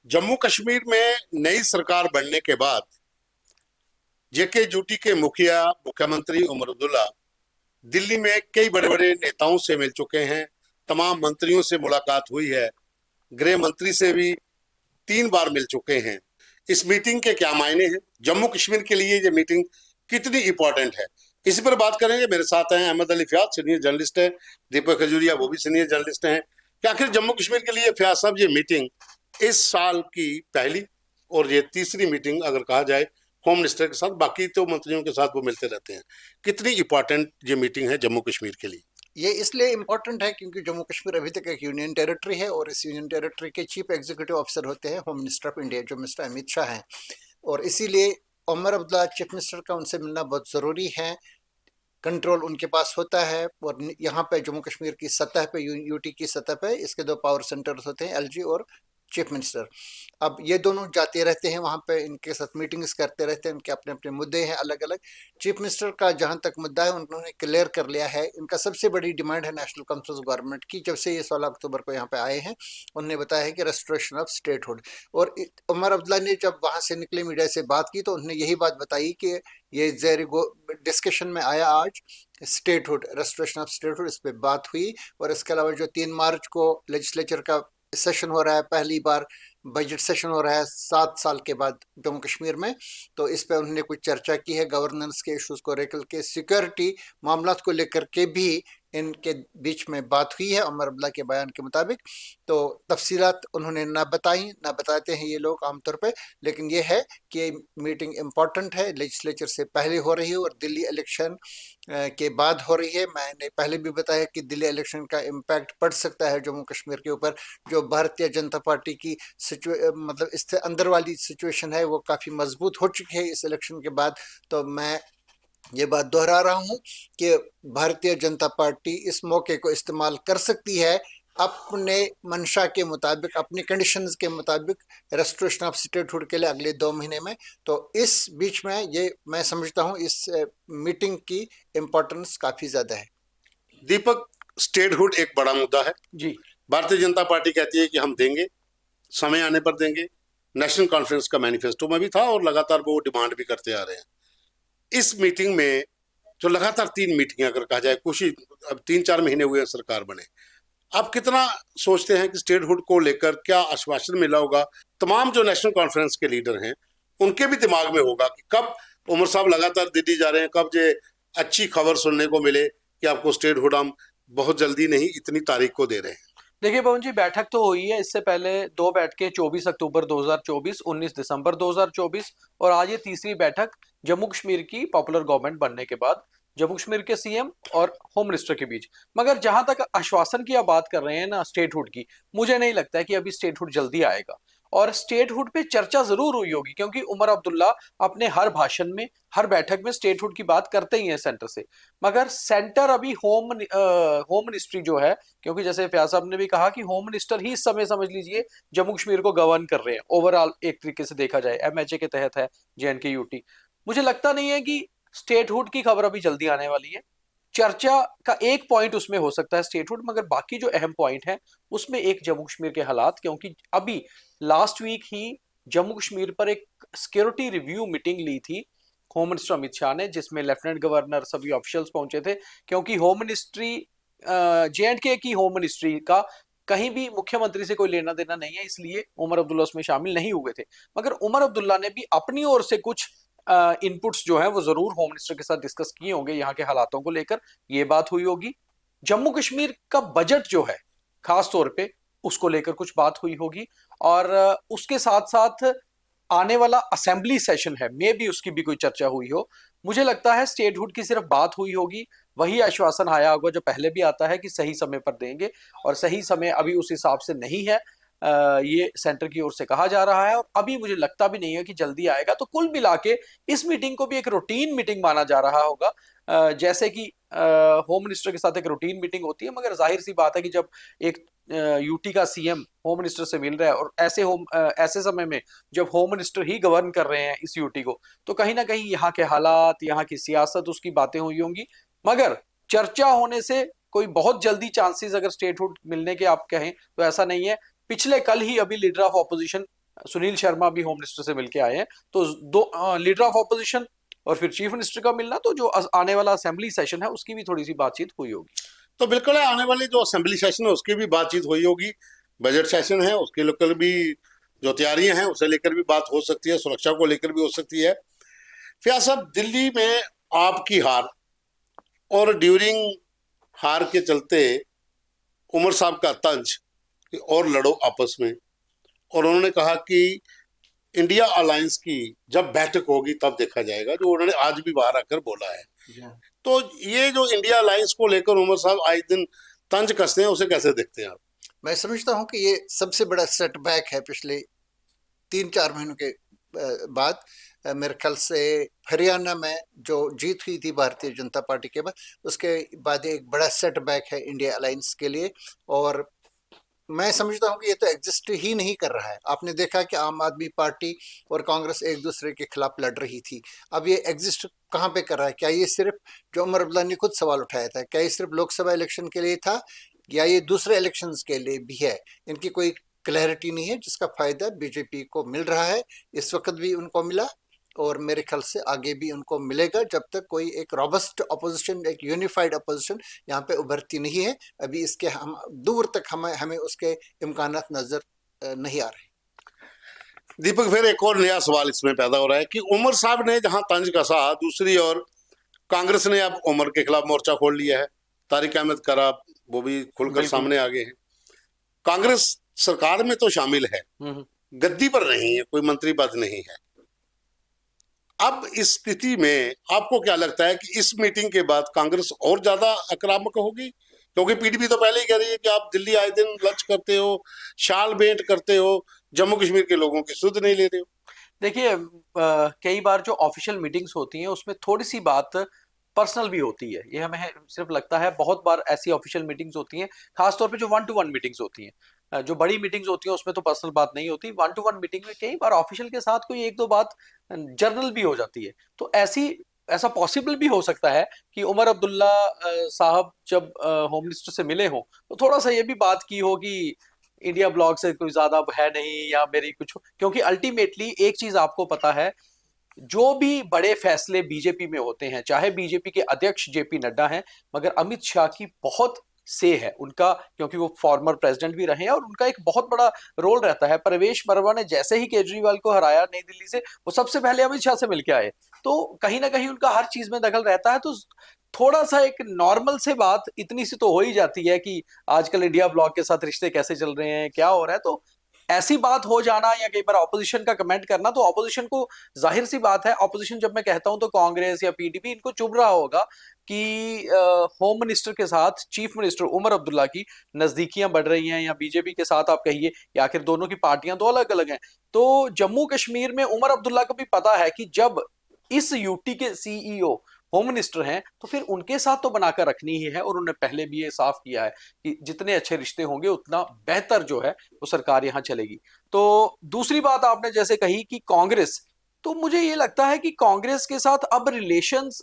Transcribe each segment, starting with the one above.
जम्मू कश्मीर में नई सरकार बनने के बाद जेके यूटी के मुखिया मुख्यमंत्री उमर अब्दुल्ला दिल्ली में कई बड़े बड़े नेताओं से मिल चुके हैं। तमाम मंत्रियों से मुलाकात हुई है। गृह मंत्री से भी 3 बार मिल चुके हैं। इस मीटिंग के क्या मायने हैं, जम्मू कश्मीर के लिए ये मीटिंग कितनी इंपॉर्टेंट है, इसी पर बात करेंगे। मेरे साथ हैं अहमद अली फयाज, सीनियर जर्नलिस्ट है, दीपक खजूरिया, वो भी सीनियर जर्नलिस्ट हैं। कि आखिर जम्मू कश्मीर के लिए फयाज साहब ये मीटिंग इस साल की पहली और ये तीसरी मीटिंग अगर कहा जाए होम मिनिस्टर के साथ, बाकी तो मंत्रियों के साथ वो मिलते रहते हैं, कितनी इंपॉर्टेंट ये मीटिंग है जम्मू कश्मीर के लिए? ये इसलिए इम्पोर्टेंट है क्योंकि जम्मू कश्मीर अभी तक एक यूनियन टेरिटरी है और इस यूनियन टेरिटरी के चीफ एग्जीक्यूटिव ऑफिसर होते हैं होम मिनिस्टर ऑफ इंडिया, जो मिस्टर अमित शाह हैं। और इसीलिए उमर अब्दुल्ला चीफ मिनिस्टर का उनसे मिलना बहुत ज़रूरी है। कंट्रोल उनके पास होता है और यहाँ पे जम्मू कश्मीर की सतह पे, यूटी की सतह पे इसके 2 पावर सेंटर्स होते हैं, एलजी और चीफ मिनिस्टर। अब ये दोनों जाते रहते हैं वहाँ पे, इनके साथ मीटिंग्स करते रहते हैं, इनके अपने अपने मुद्दे हैं अलग अलग। चीफ मिनिस्टर का जहाँ तक मुद्दा है उन्होंने क्लियर कर लिया है। इनका सबसे बड़ी डिमांड है नेशनल कॉन्फ्रेंस गवर्नमेंट की। जब से ये 16 अक्टूबर को यहाँ पे आए हैं उन्होंने बताया है कि रेस्टोरेशन ऑफ स्टेटहुड। और उमर अब्दुल्ला ने जब वहाँ से निकले मीडिया से बात की तो उन्होंने यही बात बताई कि ये जेर डिस्कशन में आया आज स्टेटहुड, रेस्टोरेशन ऑफ स्टेटहुड, इस पर बात हुई। और इसके अलावा जो 3 मार्च को लेजिस्लेचर का सेशन हो रहा है, पहली बार बजट सेशन हो रहा है 7 साल के बाद जम्मू कश्मीर में, तो इस पे उन्होंने कुछ चर्चा की है। गवर्नेंस के इश्यूज को लेकर के, सिक्योरिटी मामला को लेकर के भी इनके बीच में बात हुई है उमर अब्दुल्ला के बयान के मुताबिक। तो तफसीलात उन्होंने ना बताई, ना बताते हैं ये लोग आमतौर पे, लेकिन ये है कि मीटिंग इम्पॉर्टेंट है, लेजिस्लेचर से पहले हो रही है और दिल्ली इलेक्शन के बाद हो रही है। मैंने पहले भी बताया कि दिल्ली इलेक्शन का इम्पैक्ट पड़ सकता है जम्मू कश्मीर के ऊपर। जो भारतीय जनता पार्टी की मतलब इससे अंदर वाली सिचुएशन है वो काफ़ी मजबूत हो चुकी है इस इलेक्शन के बाद। तो मैं ये बात दोहरा रहा हूँ कि भारतीय जनता पार्टी इस मौके को इस्तेमाल कर सकती है अपने मंशा के मुताबिक, अपनी कंडीशंस के मुताबिक, रेस्टोरेशन ऑफ स्टेटहुड के लिए अगले 2 महीने में। तो इस बीच में ये मैं समझता हूँ इस मीटिंग की इम्पोर्टेंस काफ़ी ज़्यादा है। दीपक, स्टेटहुड एक बड़ा मुद्दा है। जी, भारतीय जनता पार्टी कहती है कि हम देंगे, समय आने पर देंगे। नेशनल कॉन्फ्रेंस का मैनिफेस्टो में भी था और लगातार वो डिमांड भी करते आ रहे हैं। इस मीटिंग में जो लगातार 3 मीटिंग अगर कहा जाए, कुछ ही अब 3-4 महीने हुए हैं सरकार बने, आप कितना सोचते हैं कि स्टेटहुड को लेकर क्या आश्वासन मिला होगा? तमाम जो नेशनल कॉन्फ्रेंस के लीडर हैं उनके भी दिमाग में होगा कि कब उमर साहब लगातार दिल्ली जा रहे हैं, कब ये अच्छी खबर सुनने को मिले कि आपको स्टेटहुड हम बहुत जल्दी नहीं, इतनी तारीख को दे रहे हैं। देखिए पवन जी, बैठक तो हुई है इससे पहले 2 बैठकें, 24 अक्टूबर 2024, 19 दिसंबर 2024, और आज ये तीसरी बैठक जम्मू कश्मीर की पॉपुलर गवर्नमेंट बनने के बाद जम्मू कश्मीर के सीएम और होम मिनिस्टर के बीच। मगर जहां तक आश्वासन की आप बात कर रहे हैं ना स्टेटहुड की, मुझे नहीं लगता है कि अभी स्टेटहुड जल्दी आएगा। और स्टेटहुड पे चर्चा जरूर हुई होगी क्योंकि उमर अब्दुल्ला अपने हर भाषण में, हर बैठक में स्टेटहुड की बात करते ही हैं सेंटर से। मगर सेंटर अभी होम मिनिस्ट्री जो है, क्योंकि जैसे फयाज साहब ने भी कहा कि होम मिनिस्टर ही इस समय समझ लीजिए जम्मू कश्मीर को गवर्न कर रहे हैं ओवरऑल, एक तरीके से देखा जाए एमएचए के तहत है जेएनके यूटी। मुझे लगता नहीं है कि स्टेटहुड की खबर अभी जल्दी आने वाली है। चर्चा का एक पॉइंट उसमें हो सकता है स्टेटहुड, मगर बाकी जो अहम पॉइंट है उसमें एक जम्मू कश्मीर के हालात, क्योंकि अभी लास्ट वीक ही जम्मू कश्मीर पर एक सिक्योरिटी रिव्यू मीटिंग ली थी होम मिनिस्टर अमित शाह ने, जिसमें लेफ्टिनेंट गवर्नर, सभी ऑफिशियल्स पहुंचे थे। क्योंकि होम मिनिस्ट्री, जेएंडके की होम मिनिस्ट्री का कहीं भी मुख्यमंत्री से कोई लेना देना नहीं है, इसलिए उमर अब्दुल्ला उसमें शामिल नहीं हुए थे। मगर उमर अब्दुल्ला ने भी अपनी ओर से कुछ इनपुट्स जो है वो जरूर होम मिनिस्टर के साथ डिस्कस किए होंगे यहाँ के हालातों को लेकर, ये बात हुई होगी। जम्मू कश्मीर का बजट जो है खास तौर पे उसको लेकर कुछ बात हुई होगी। और उसके साथ साथ आने वाला असेंबली सेशन है, मे भी उसकी भी कोई चर्चा हुई हो। मुझे लगता है स्टेटहुड की सिर्फ बात हुई होगी, वही आश्वासन आया होगा जो पहले भी आता है कि सही समय पर देंगे, और सही समय अभी उस हिसाब से नहीं है। ये सेंटर की ओर से कहा जा रहा है और अभी मुझे लगता भी नहीं है कि जल्दी आएगा। तो कुल मिला के इस मीटिंग को भी एक रूटीन मीटिंग माना जा रहा होगा, जैसे कि होम मिनिस्टर के साथ एक रूटीन मीटिंग होती है। मगर जाहिर सी बात है कि जब एक यूटी का सीएम होम मिनिस्टर से मिल रहा है और ऐसे समय में जब होम मिनिस्टर ही गवर्न कर रहे हैं इस यूटी को, तो कहीं ना कहीं यहाँ के हालात, यहाँ की सियासत, उसकी बातें हुई होंगी। मगर चर्चा होने से कोई बहुत जल्दी चांसेस अगर स्टेटहुड मिलने के आप कहें तो ऐसा नहीं है। पिछले कल ही अभी leader of opposition Sunil Sharma भी होम मिनिस्टर से मिलके आए हैं। तो दो लीडर ऑफ ऑपोजिशन और फिर चीफ मिनिस्टर का मिलना, तो जो आने वाला असेंबली सेशन है उसकी भी थोड़ी सी बातचीत हुई होगी। तो बिल्कुल है, आने वाली जो असेंबली सेशन है उसकी भी बातचीत हुई होगी। बजट सेशन है उसके लेकर भी जो तैयारियां हैं उसे लेकर भी बात हो सकती है, सुरक्षा को लेकर भी हो सकती है। फिर साहब, दिल्ली में आपकी हार और ड्यूरिंग हार के चलते उमर साहब का तंज कि और लड़ो आपस में, और उन्होंने कहा कि इंडिया अलायंस की जब बैठक होगी तब देखा जाएगा, जो उन्होंने आज भी बाहर आकर बोला है। तो ये जो इंडिया अलायंस को लेकर उमर साहब आए दिन तंज कसते हैं, उसे कैसे देखते हैं आप? मैं समझता हूं कि ये सबसे बड़ा सेटबैक है पिछले 3-4 महीनों के बाद। मेरे ख्याल से हरियाणा में जो जीत हुई थी भारतीय जनता पार्टी के बाद, उसके बाद एक बड़ा सेटबैक है इंडिया अलायंस के लिए। और मैं समझता हूं कि ये तो एग्जिस्ट ही नहीं कर रहा है। आपने देखा कि आम आदमी पार्टी और कांग्रेस एक दूसरे के खिलाफ लड़ रही थी, अब ये एग्जिस्ट कहाँ पे कर रहा है? क्या ये सिर्फ, जो उमर अब्दुल्ला ने खुद सवाल उठाया था, क्या ये सिर्फ लोकसभा इलेक्शन के लिए था या ये दूसरे इलेक्शंस के लिए भी है? इनकी कोई क्लैरिटी नहीं है, जिसका फायदा बीजेपी को मिल रहा है। इस वक्त भी उनको मिला और मेरे ख्याल से आगे भी उनको मिलेगा, जब तक कोई एक रॉबस्ट अपोजिशन, एक यूनिफाइड अपोजिशन यहाँ पे उभरती नहीं है। अभी इसके हम दूर तक हमें उसके इम्कानात नजर नहीं आ रहे। दीपक, फिर एक और नया सवाल इसमें पैदा हो रहा है कि उमर साहब ने जहां तंज कसा, दूसरी ओर कांग्रेस ने अब उमर के खिलाफ मोर्चा खोल लिया है। तारिक अहमद कराब वो भी खुलकर सामने आ गए हैं। कांग्रेस सरकार में तो शामिल है, गद्दी पर नहीं है, कोई मंत्री पद नहीं है। अब इस स्थिति में आपको क्या लगता है कि इस मीटिंग के बाद कांग्रेस और ज्यादा आक्रामक होगी? क्योंकि पीडीपी तो पहले ही कह रही है कि आप दिल्ली आए दिन लंच करते हो, शाल भेंट करते हो, जम्मू कश्मीर के लोगों की सुध नहीं लेते हो। देखिए, कई बार जो ऑफिशियल मीटिंग्स होती हैं उसमें थोड़ी सी बात पर्सनल भी होती है। ये हमें सिर्फ लगता है, बहुत बार ऐसी ऑफिशियल मीटिंग्स होती हैं, खासतौर पे जो 1-to-1 मीटिंग्स होती हैं। जो बड़ी मीटिंग्स होती हैं उसमें तो पर्सनल बात नहीं होती। 1-to-1 मीटिंग में कई बार ऑफिशियल के साथ कोई एक दो बात जर्नल भी हो जाती है। तो ऐसा पॉसिबल भी हो सकता है कि उमर अब्दुल्ला साहब जब होम मिनिस्टर से मिले हों तो थोड़ा सा ये भी बात की हो कि इंडिया ब्लॉक से कोई ज्यादा है नहीं, या मेरी कुछ, क्योंकि अल्टीमेटली एक चीज आपको पता है, जो भी बड़े फैसले बीजेपी में होते हैं, चाहे बीजेपी के अध्यक्ष जेपी नड्डा हैं, मगर अमित शाह की बहुत से है उनका, क्योंकि वो फॉर्मर प्रेसिडेंट भी रहे हैं और उनका एक बहुत बड़ा रोल रहता है। परवेश वर्मा ने जैसे ही केजरीवाल को हराया नई दिल्ली से, वो सबसे पहले अमित शाह से मिलके आए। तो कहीं ना कहीं उनका हर चीज में दखल रहता है। तो थोड़ा सा एक नॉर्मल से बात इतनी सी तो हो ही जाती है कि आजकल इंडिया ब्लॉक के साथ रिश्ते कैसे चल रहे हैं, क्या हो रहा है। तो ऐसी बात हो जाना या कई बार ऑपोजिशन का कमेंट करना, तो ऑपोजिशन को, जाहिर सी बात है, ऑपोजिशन जब मैं कहता हूं तो कांग्रेस या पीडीपी, इनको चुभ रहा होगा कि होम मिनिस्टर के साथ चीफ मिनिस्टर उमर अब्दुल्ला की नजदीकियां बढ़ रही हैं, या बीजेपी के साथ आप कहिए, या आखिर दोनों की पार्टियां तो अलग अलग हैं। तो जम्मू कश्मीर में उमर अब्दुल्ला को भी पता है कि जब इस यूटी के सीईओ होम मिनिस्टर हैं तो फिर उनके साथ तो बनाकर रखनी ही है, और उन्होंने पहले भी ये साफ किया है कि जितने अच्छे रिश्ते होंगे उतना बेहतर जो है वो सरकार यहां चलेगी। तो दूसरी बात आपने जैसे कही कि कांग्रेस, तो मुझे ये लगता है कि कांग्रेस के साथ अब रिलेशंस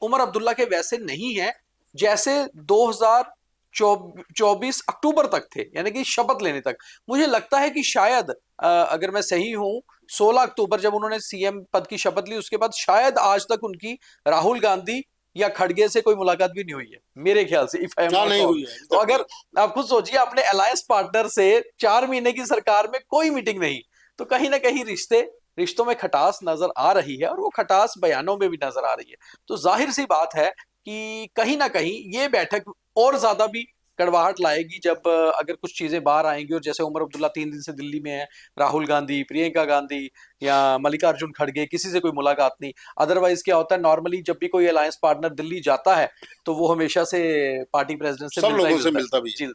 उमर अब्दुल्ला के वैसे नहीं है जैसे 2024 अक्टूबर तक थे, यानी कि शपथ लेने तक। मुझे लगता है कि शायद अगर मैं सही हूं, 16 अक्टूबर जब उन्होंने सीएम पद की शपथ ली, उसके बाद शायद आज तक उनकी राहुल गांधी या खड़गे से कोई मुलाकात भी नहीं हुई है मेरे ख्याल से, इफ आई एम नॉट नहीं हुई रॉन्ग। है। तो अगर आप खुद सोचिए, अपने अलायंस पार्टनर से 4 महीने की सरकार में कोई मीटिंग नहीं, तो कहीं ना कहीं रिश्तों में खटास नजर आ रही है, और वो खटास बयानों में भी नजर आ रही है। तो जाहिर सी बात है कि कहीं ना कहीं ये बैठक और ज्यादा भी कड़वाहट लाएगी जब अगर कुछ चीजें बाहर आएंगी। और जैसे उमर अब्दुल्ला 3 दिन से दिल्ली में है, राहुल गांधी, प्रियंका गांधी या मल्लिकार्जुन खड़गे, किसी से कोई मुलाकात नहीं। अदरवाइज क्या होता है, नॉर्मली जब भी कोई अलायंस पार्टनर दिल्ली जाता है तो वो हमेशा से पार्टी प्रेसिडेंट से सब मिलता ही लोगों से मिलता मिलता भी है। जी,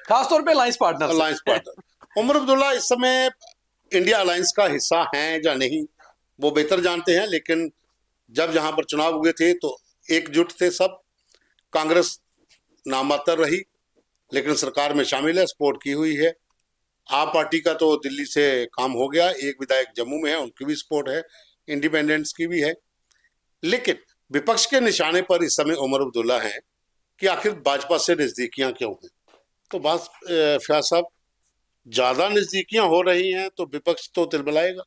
खासतौर पे alliance partner alliance partner. Omar Abdullah इस समय इंडिया अलायंस का हिस्सा हैं या नहीं वो बेहतर जानते हैं, लेकिन जब जहां पर चुनाव हुए थे तो एकजुट थे सब। कांग्रेस नामात्र रही लेकिन सरकार में शामिल है, सपोर्ट की हुई है। आप पार्टी का तो दिल्ली से काम हो गया, एक विधायक जम्मू में है, उनकी भी सपोर्ट है, इंडिपेंडेंट्स की भी है। लेकिन विपक्ष के निशाने पर इस समय उमर अब्दुल्ला हैं कि आखिर भाजपा से नजदीकियां क्यों हैं? तो बात फयाज साहब, ज्यादा नजदीकियां हो रही हैं तो विपक्ष तो तिलमिलाएगा।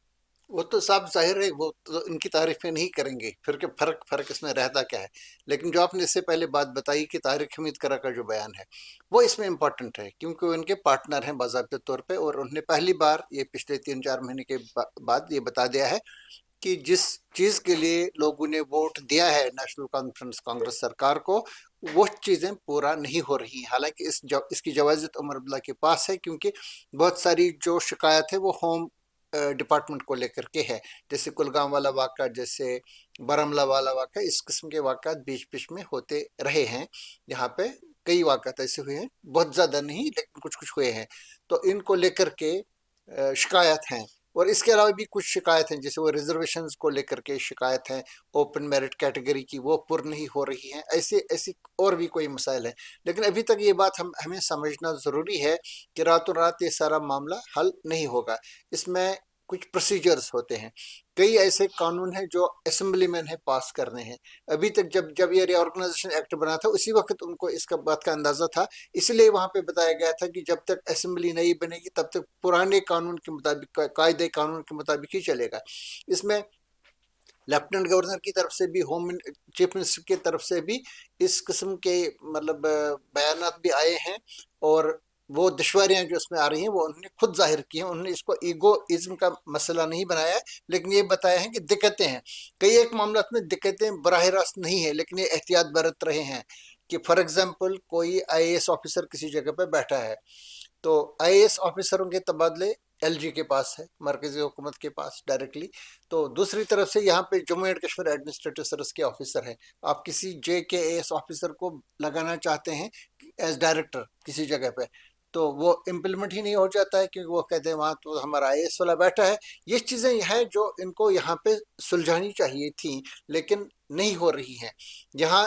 वो तो साफ जाहिर है, वो तो इनकी तारीफें नहीं करेंगे, फिर क्या फर्क इसमें रहता क्या है। लेकिन जो आपने इससे पहले बात बताई कि तारिक हमीद करा का जो बयान है वो इसमें इम्पोर्टेंट है, क्योंकि वो इनके पार्टनर हैं बाज़ाब्ते तौर पे, और उन्होंने पहली बार ये पिछले 3-4 महीने के बाद ये बता दिया है कि जिस चीज़ के लिए लोगों ने वोट दिया है नेशनल कॉन्फ्रेंस कांग्रेस सरकार को, वो चीज़ें पूरा नहीं हो रही हैं। हालांकि इसकी जवाज़त उमर अब्दुल्ला के पास है, क्योंकि बहुत सारी जो शिकायत है वो होम डिपार्टमेंट को लेकर के है, जैसे कुलगाम वाला वाक़ा, जैसे बारामूला वाला वाक़ा, इस किस्म के वाक़ात बीच बीच में होते रहे हैं। यहाँ पे कई वाक़ात ऐसे हुए हैं, बहुत ज़्यादा नहीं लेकिन कुछ कुछ हुए हैं, तो इनको लेकर के शिकायत हैं। और इसके अलावा भी कुछ शिकायत हैं, जैसे वो रिजर्वेशंस को लेकर के शिकायत है, ओपन मेरिट कैटेगरी की वो पूर्ण नहीं हो रही हैं, ऐसे ऐसी और भी कोई मसाइल हैं। लेकिन अभी तक ये बात हमें समझना ज़रूरी है कि रातों रात ये सारा मामला हल नहीं होगा। इसमें कुछ प्रोसीजर्स होते हैं, कई ऐसे कानून हैं जो असेंबली में है पास करने हैं। अभी तक जब ये रिऑर्गेनाइजेशन एक्ट बना था उसी वक्त उनको इसका बात का अंदाजा था, इसलिए वहां पे बताया गया था कि जब तक असेंबली नहीं बनेगी तब तक पुराने कानून के मुताबिक, कायदे कानून के मुताबिक ही चलेगा। इसमें लेफ्टिनेंट गवर्नर की तरफ से भी, होम चीफ मिनिस्टर की तरफ से भी इस किस्म के मतलब बयानात भी आए हैं, और वो दुश्वारियां जो इसमें आ रही हैं वो उन्होंने खुद जाहिर की हैं। उन्होंने इसको ईगोइज्म का मसला नहीं बनाया है, लेकिन ये बताया है कि दिक्कतें हैं, कई एक मामला में दिक्कतें बराह रास्त नहीं है, लेकिन ये एहतियात बरत रहे हैं कि फॉर एग्जाम्पल कोई IAS ऑफिसर किसी जगह पर बैठा है, तो IAS ऑफिसरों के तबादले LG के पास है, मरकजी हुकूमत के पास डायरेक्टली। तो दूसरी तरफ से यहाँ पे Jammu and Kashmir administrative service के ऑफिसर हैं, आप किसी JKAS ऑफिसर को लगाना चाहते हैं एज डायरेक्टर किसी जगह पे, तो वो इम्प्लीमेंट ही नहीं हो जाता है, क्योंकि वो कहते हैं वहाँ तो हमारा IAS वाला बैठा है। ये चीज़ें हैं जो इनको यहाँ पे सुलझानी चाहिए थी, लेकिन नहीं हो रही हैं। यहाँ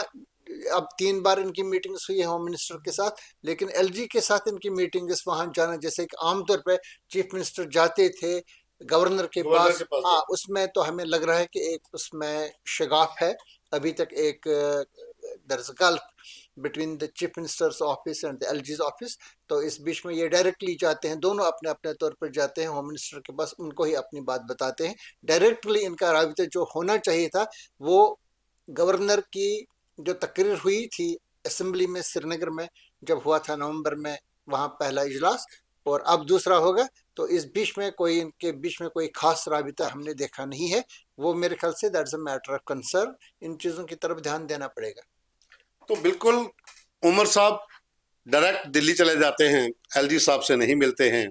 अब 3 बार इनकी मीटिंग्स हुई है होम मिनिस्टर के साथ, लेकिन LG के साथ इनकी मीटिंग्स वहां जाना, जैसे कि आमतौर पर चीफ मिनिस्टर जाते थे गवर्नर के पास, हाँ, उसमें तो हमें लग रहा है कि एक उसमें शगाफ है अभी तक, एक दरअसल between the chief minister's office and the LG's office. तो इस बीच में ये डायरेक्टली जाते हैं, दोनों अपने अपने तौर पर जाते हैं होम मिनिस्टर के पास, उनको ही अपनी बात बताते हैं डायरेक्टली। इनका राबिता जो होना चाहिए था वो गवर्नर की जो तकरीर हुई थी असेंबली में श्रीनगर में जब हुआ था नवंबर में, वहाँ पहला इजलास, और अब दूसरा होगा, तो इस बीच में कोई, इनके बीच में कोई खास राबिता हमने देखा नहीं है। वो मेरे ख्याल से that's a matter of concern, इन चीज़ों की तरफ ध्यान देना पड़ेगा। तो बिल्कुल उमर साहब डायरेक्ट दिल्ली चले जाते हैं, LG साहब से नहीं मिलते हैं,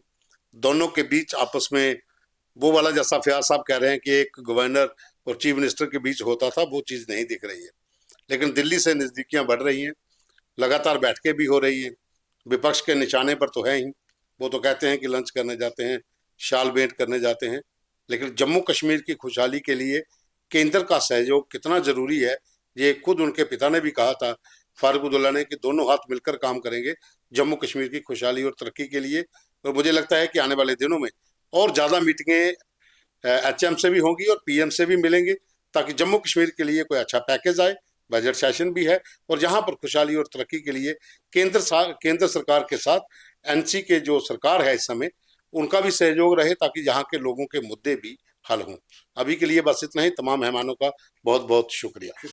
दोनों के बीच आपस में वो वाला जैसा फयाज साहब कह रहे हैं कि एक गवर्नर और चीफ मिनिस्टर के बीच होता था, वो चीज़ नहीं दिख रही है। लेकिन दिल्ली से नज़दीकियां बढ़ रही हैं, लगातार बैठकें भी हो रही हैं, विपक्ष के निशाने पर तो है ही, वो तो कहते हैं कि लंच करने जाते हैं, शाल भेंट करने जाते हैं, लेकिन जम्मू कश्मीर की खुशहाली के लिए केंद्र का सहयोग कितना ज़रूरी है, ये खुद उनके पिता ने भी कहा था, फारूक अब्दुल्ला ने, कि दोनों हाथ मिलकर काम करेंगे जम्मू कश्मीर की खुशहाली और तरक्की के लिए। और मुझे लगता है कि आने वाले दिनों में और ज़्यादा मीटिंगें HM से भी होंगी और PM से भी मिलेंगे, ताकि जम्मू कश्मीर के लिए कोई अच्छा पैकेज आए। बजट सेशन भी है और जहां पर खुशहाली और तरक्की के लिए केंद्र सरकार के साथ NC के जो सरकार है इस समय, उनका भी सहयोग रहे, ताकि यहाँ के लोगों के मुद्दे भी हल हों। अभी के लिए बस इतना ही। तमाम मेहमानों का बहुत बहुत शुक्रिया।